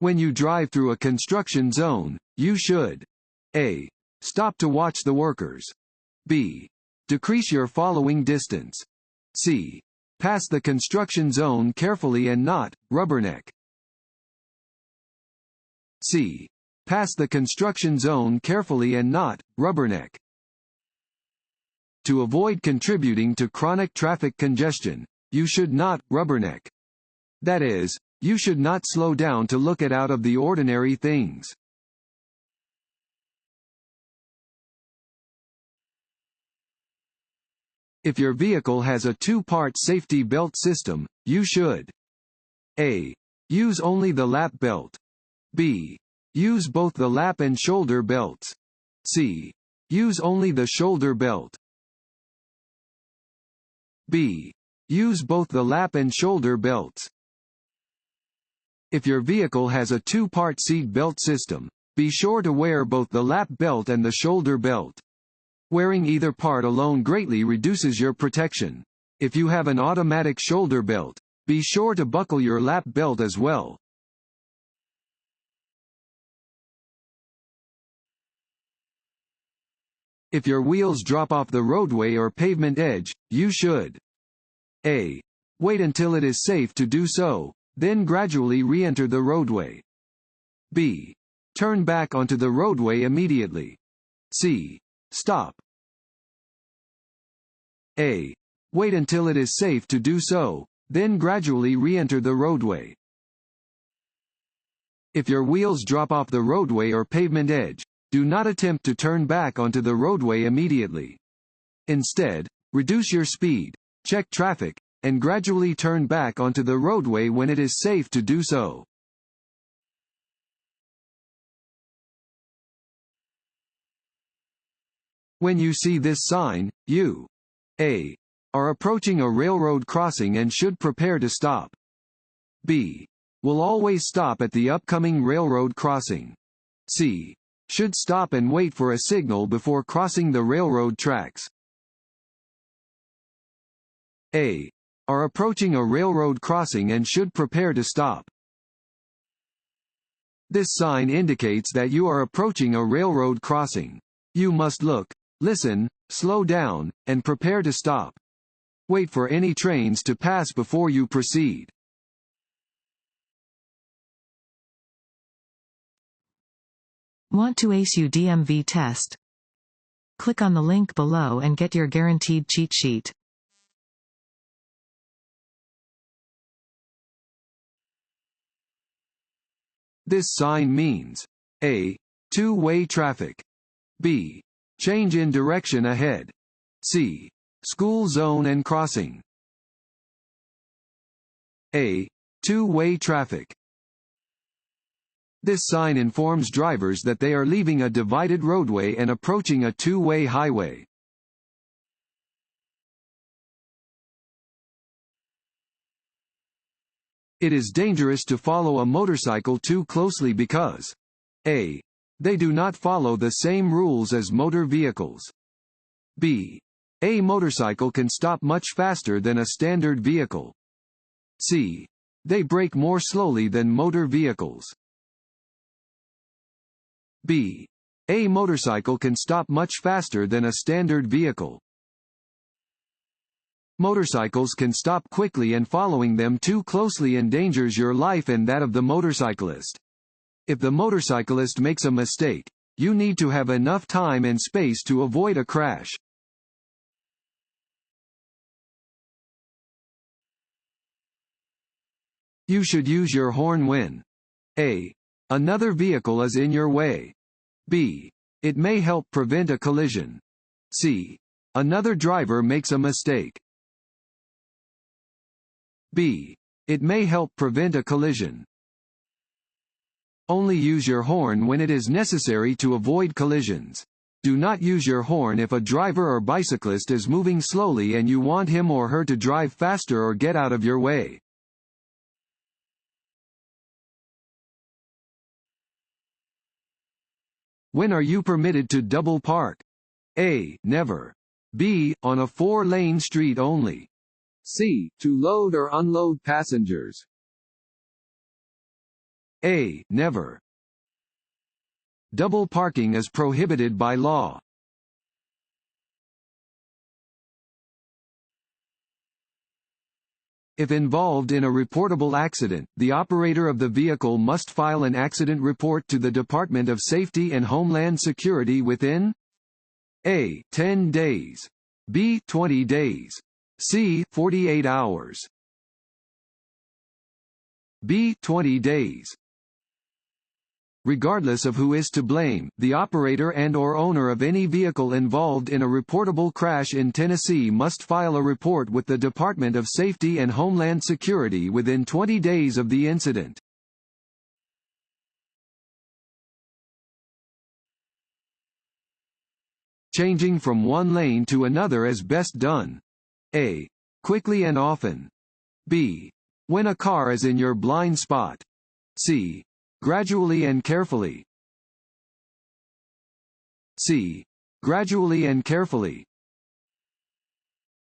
When you drive through a construction zone, you should A. Stop to watch the workers. B. Decrease your following distance. C. Pass the construction zone carefully and not rubberneck. C. Pass the construction zone carefully and not rubberneck. To avoid contributing to chronic traffic congestion, you should not rubberneck. That is, you should not slow down to look at out of the ordinary things. If your vehicle has a two-part safety belt system, you should A. Use only the lap belt. B. Use both the lap and shoulder belts. C. Use only the shoulder belt. B. Use both the lap and shoulder belts. If your vehicle has a two-part seat belt system, be sure to wear both the lap belt and the shoulder belt. Wearing either part alone greatly reduces your protection. If you have an automatic shoulder belt, be sure to buckle your lap belt as well. If your wheels drop off the roadway or pavement edge, you should A. Wait until it is safe to do so, then gradually re-enter the roadway. B. Turn back onto the roadway immediately. C. Stop. A. Wait until it is safe to do so, then gradually re-enter the roadway. If your wheels drop off the roadway or pavement edge, do not attempt to turn back onto the roadway immediately. Instead, reduce your speed, check traffic, and gradually turn back onto the roadway when it is safe to do so. When you see this sign, you A. Are approaching a railroad crossing and should prepare to stop. B. Will always stop at the upcoming railroad crossing. C. Should stop and wait for a signal before crossing the railroad tracks. A. Are approaching a railroad crossing and should prepare to stop. This sign indicates that you are approaching a railroad crossing. You must look, listen, slow down, and prepare to stop. Wait for any trains to pass before you proceed. Want to ace your DMV test? Click on the link below and get your guaranteed cheat sheet. This sign means A. Two-way traffic. B. Change in direction ahead. C. School zone and crossing. A. Two-way traffic. This sign informs drivers that they are leaving a divided roadway and approaching a two-way highway. It is dangerous to follow a motorcycle too closely because A. They do not follow the same rules as motor vehicles. B. A motorcycle can stop much faster than a standard vehicle. C. They brake more slowly than motor vehicles. B. A motorcycle can stop much faster than a standard vehicle. Motorcycles can stop quickly and following them too closely endangers your life and that of the motorcyclist. If the motorcyclist makes a mistake, you need to have enough time and space to avoid a crash. You should use your horn when A. Another vehicle is in your way. B. It may help prevent a collision. C. Another driver makes a mistake. B. It may help prevent a collision. Only use your horn when it is necessary to avoid collisions. Do not use your horn if a driver or bicyclist is moving slowly and you want him or her to drive faster or get out of your way. When are you permitted to double park? A. Never. B. On a 4-lane street only. C. To load or unload passengers. A. Never. Double parking is prohibited by law. If involved in a reportable accident, the operator of the vehicle must file an accident report to the Department of Safety and Homeland Security within A. 10 days. B. 20 days. C. 48 hours. B. 20 days. Regardless of who is to blame, the operator and/or owner of any vehicle involved in a reportable crash in Tennessee must file a report with the Department of Safety and Homeland Security within 20 days of the incident. Changing from one lane to another is best done. A. Quickly and often. B. When a car is in your blind spot. C. Gradually and carefully. C. Gradually and carefully.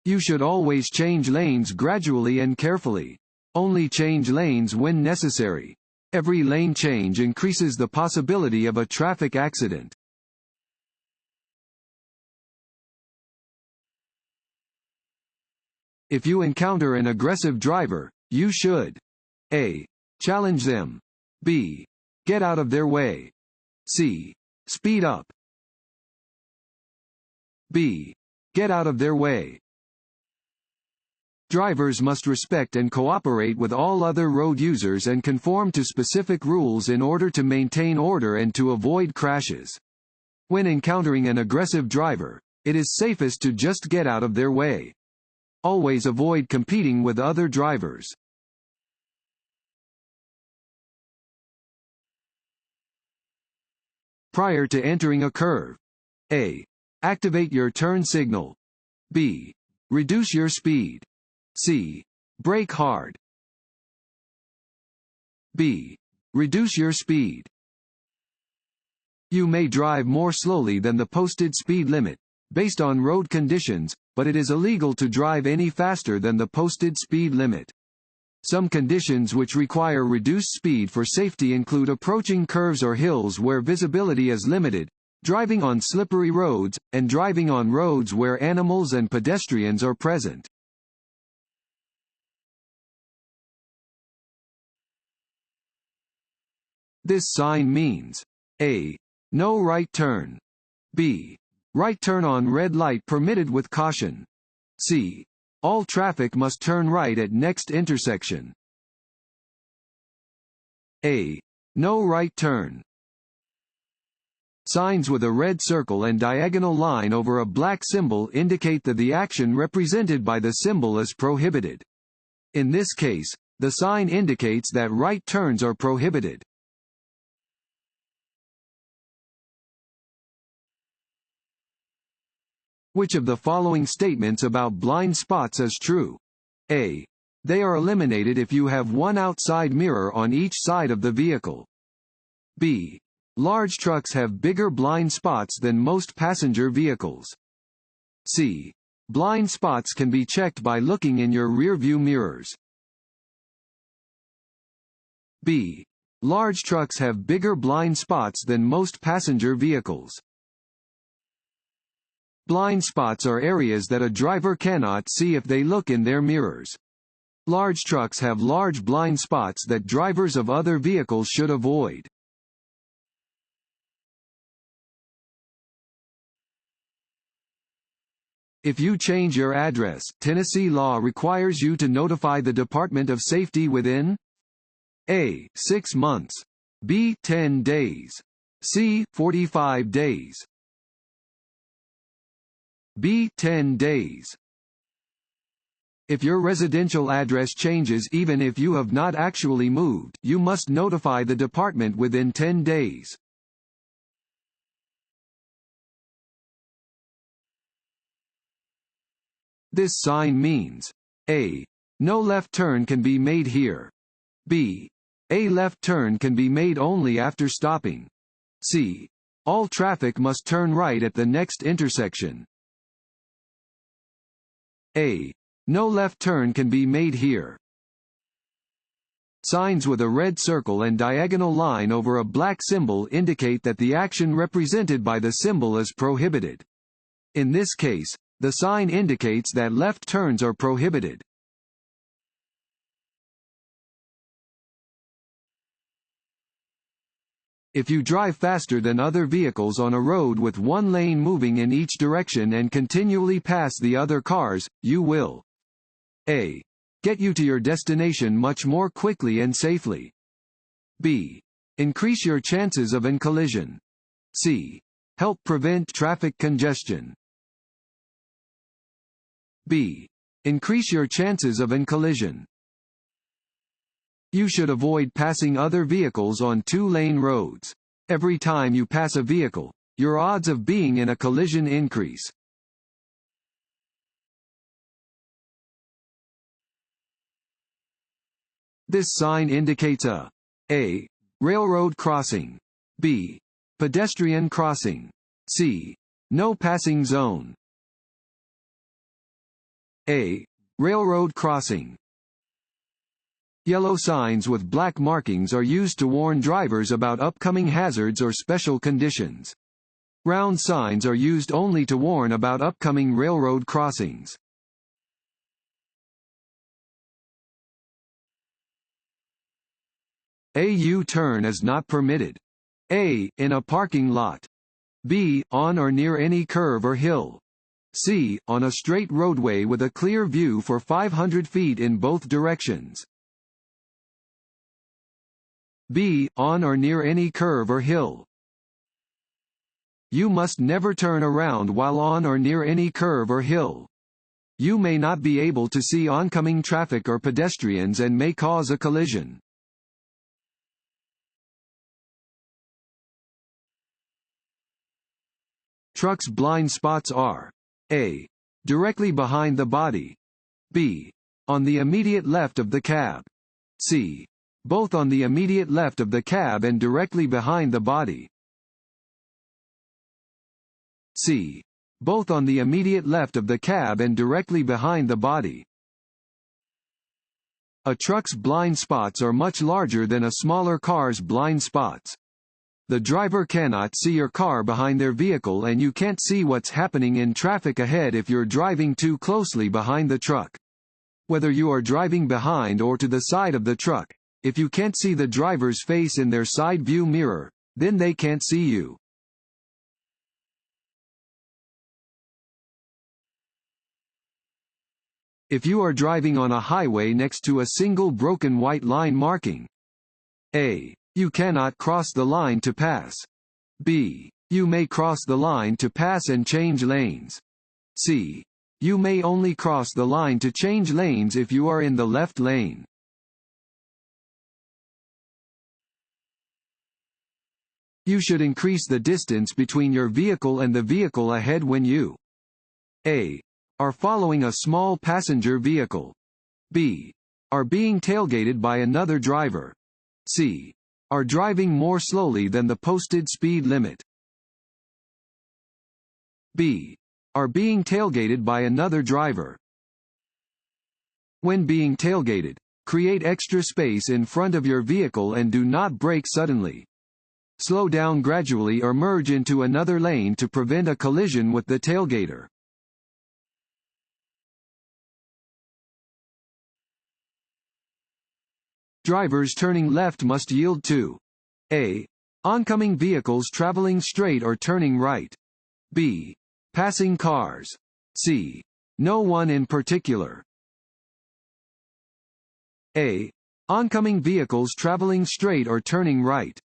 You should always change lanes gradually and carefully. Only change lanes when necessary. Every lane change increases the possibility of a traffic accident. If you encounter an aggressive driver, you should A. Challenge them. B. Get out of their way. C. Speed up. B. Get out of their way. Drivers must respect and cooperate with all other road users and conform to specific rules in order to maintain order and to avoid crashes. When encountering an aggressive driver, it is safest to just get out of their way. Always avoid competing with other drivers. Prior to entering a curve. A. Activate your turn signal. B. Reduce your speed. C. Brake hard. B. Reduce your speed. You may drive more slowly than the posted speed limit, based on road conditions, but it is illegal to drive any faster than the posted speed limit. Some conditions which require reduced speed for safety include approaching curves or hills where visibility is limited, driving on slippery roads, and driving on roads where animals and pedestrians are present. This sign means A. No right turn. B. Right turn on red light permitted with caution. C. All traffic must turn right at next intersection. A. No right turn. Signs with a red circle and diagonal line over a black symbol indicate that the action represented by the symbol is prohibited. In this case, the sign indicates that right turns are prohibited. Which of the following statements about blind spots is true? A. They are eliminated if you have one outside mirror on each side of the vehicle. B. Large trucks have bigger blind spots than most passenger vehicles. C. Blind spots can be checked by looking in your rearview mirrors. B. Large trucks have bigger blind spots than most passenger vehicles. Blind spots are areas that a driver cannot see if they look in their mirrors. Large trucks have large blind spots that drivers of other vehicles should avoid. If you change your address, Tennessee law requires you to notify the Department of Safety within A. 6 months. B. 10 days. C. 45 days. B. 10 days. If your residential address changes even if you have not actually moved, you must notify the department within 10 days. This sign means A. No left turn can be made here. B. A left turn can be made only after stopping. C. All traffic must turn right at the next intersection. A. No left turn can be made here. Signs with a red circle and diagonal line over a black symbol indicate that the action represented by the symbol is prohibited. In this case, the sign indicates that left turns are prohibited. If you drive faster than other vehicles on a road with one lane moving in each direction and continually pass the other cars, you will A. Get you to your destination much more quickly and safely. B. Increase your chances of an collision. C. Help prevent traffic congestion. B. Increase your chances of an collision. You should avoid passing other vehicles on two-lane roads. Every time you pass a vehicle, your odds of being in a collision increase. This sign indicates A. Railroad crossing. B. Pedestrian crossing. C. No passing zone. A. Railroad crossing. Yellow signs with black markings are used to warn drivers about upcoming hazards or special conditions. Round signs are used only to warn about upcoming railroad crossings. A U-turn is not permitted. A. In a parking lot. B. On or near any curve or hill. C. On a straight roadway with a clear view for 500 feet in both directions. B. On or near any curve or hill. You must never turn around while on or near any curve or hill. You may not be able to see oncoming traffic or pedestrians and may cause a collision. Trucks' blind spots are A. Directly behind the body. B. On the immediate left of the cab. C. Both on the immediate left of the cab and directly behind the body. C. Both on the immediate left of the cab and directly behind the body. A truck's blind spots are much larger than a smaller car's blind spots. The driver cannot see your car behind their vehicle and you can't see what's happening in traffic ahead if you're driving too closely behind the truck. Whether you are driving behind or to the side of the truck, if you can't see the driver's face in their side view mirror, then they can't see you. If you are driving on a highway next to a single broken white line marking, A. You cannot cross the line to pass. B. You may cross the line to pass and change lanes. C. You may only cross the line to change lanes if you are in the left lane. You should increase the distance between your vehicle and the vehicle ahead when you A. Are following a small passenger vehicle. B. Are being tailgated by another driver. C. Are driving more slowly than the posted speed limit. B. Are being tailgated by another driver. When being tailgated, create extra space in front of your vehicle and do not brake suddenly. Slow down gradually or merge into another lane to prevent a collision with the tailgater. Drivers turning left must yield to A. Oncoming vehicles traveling straight or turning right. B. Passing cars. C. No one in particular. A. Oncoming vehicles traveling straight or turning right.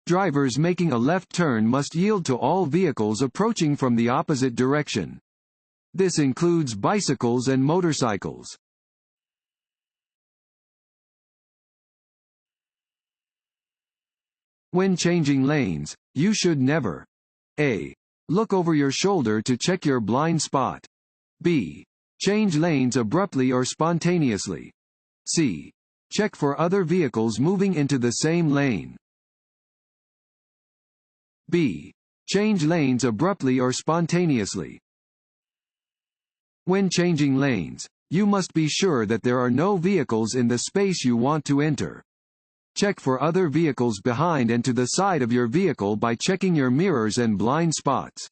Drivers making a left turn must yield to all vehicles approaching from the opposite direction. This includes bicycles and motorcycles. When changing lanes, you should never A. Look over your shoulder to check your blind spot. B. Change lanes abruptly or spontaneously. C. Check for other vehicles moving into the same lane. B. Change lanes abruptly or spontaneously. When changing lanes, you must be sure that there are no vehicles in the space you want to enter. Check for other vehicles behind and to the side of your vehicle by checking your mirrors and blind spots.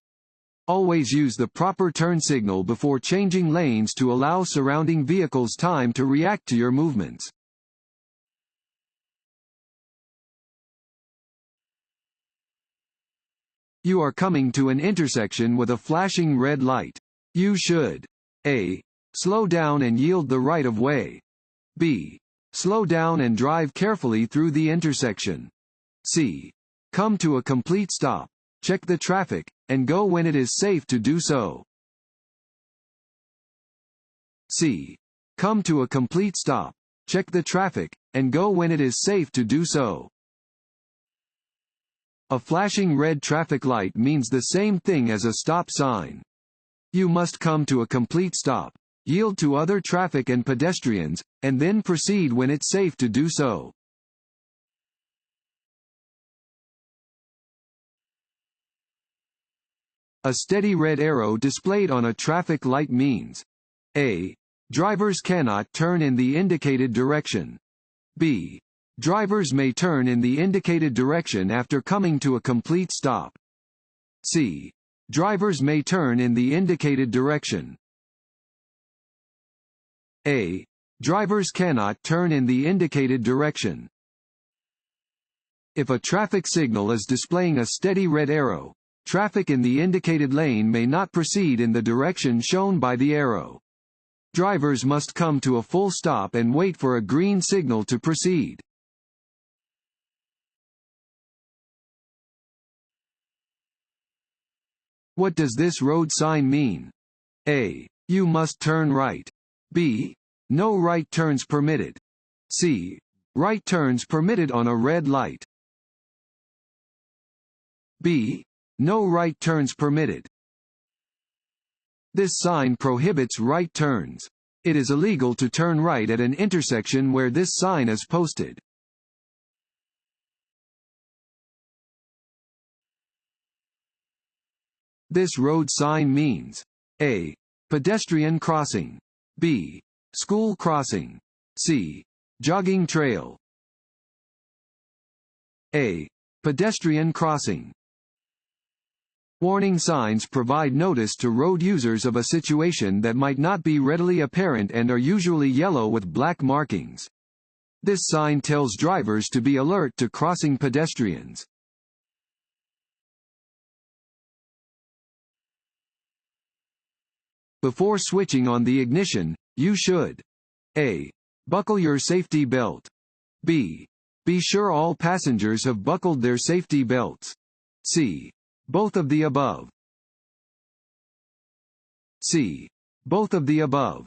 Always use the proper turn signal before changing lanes to allow surrounding vehicles time to react to your movements. You are coming to an intersection with a flashing red light. You should A. Slow down and yield the right of way. B. Slow down and drive carefully through the intersection. C. Come to a complete stop, check the traffic, and go when it is safe to do so. C. Come to a complete stop, check the traffic, and go when it is safe to do so. A flashing red traffic light means the same thing as a stop sign. You must come to a complete stop, yield to other traffic and pedestrians, and then proceed when it's safe to do so. A steady red arrow displayed on a traffic light means A. Drivers cannot turn in the indicated direction. B. Drivers may turn in the indicated direction after coming to a complete stop. C. Drivers may turn in the indicated direction. A. Drivers cannot turn in the indicated direction. If a traffic signal is displaying a steady red arrow, traffic in the indicated lane may not proceed in the direction shown by the arrow. Drivers must come to a full stop and wait for a green signal to proceed. What does this road sign mean? A. You must turn right. B. No right turns permitted. C. Right turns permitted on a red light. B. No right turns permitted. This sign prohibits right turns. It is illegal to turn right at an intersection where this sign is posted. This road sign means A. Pedestrian crossing. B. School crossing. C. Jogging trail. A. Pedestrian crossing. Warning signs provide notice to road users of a situation that might not be readily apparent and are usually yellow with black markings. This sign tells drivers to be alert to crossing pedestrians. Before switching on the ignition, you should A. Buckle your safety belt. B. Be sure all passengers have buckled their safety belts. C. Both of the above. C. Both of the above.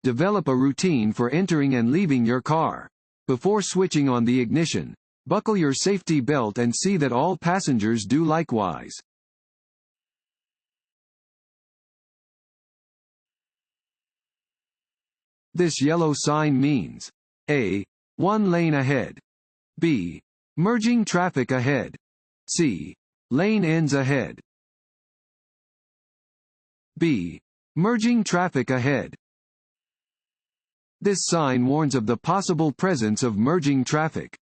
Develop a routine for entering and leaving your car. Before switching on the ignition, buckle your safety belt and see that all passengers do likewise. This yellow sign means A. One lane ahead. B. Merging traffic ahead. C. Lane ends ahead. B. Merging traffic ahead. This sign warns of the possible presence of merging traffic.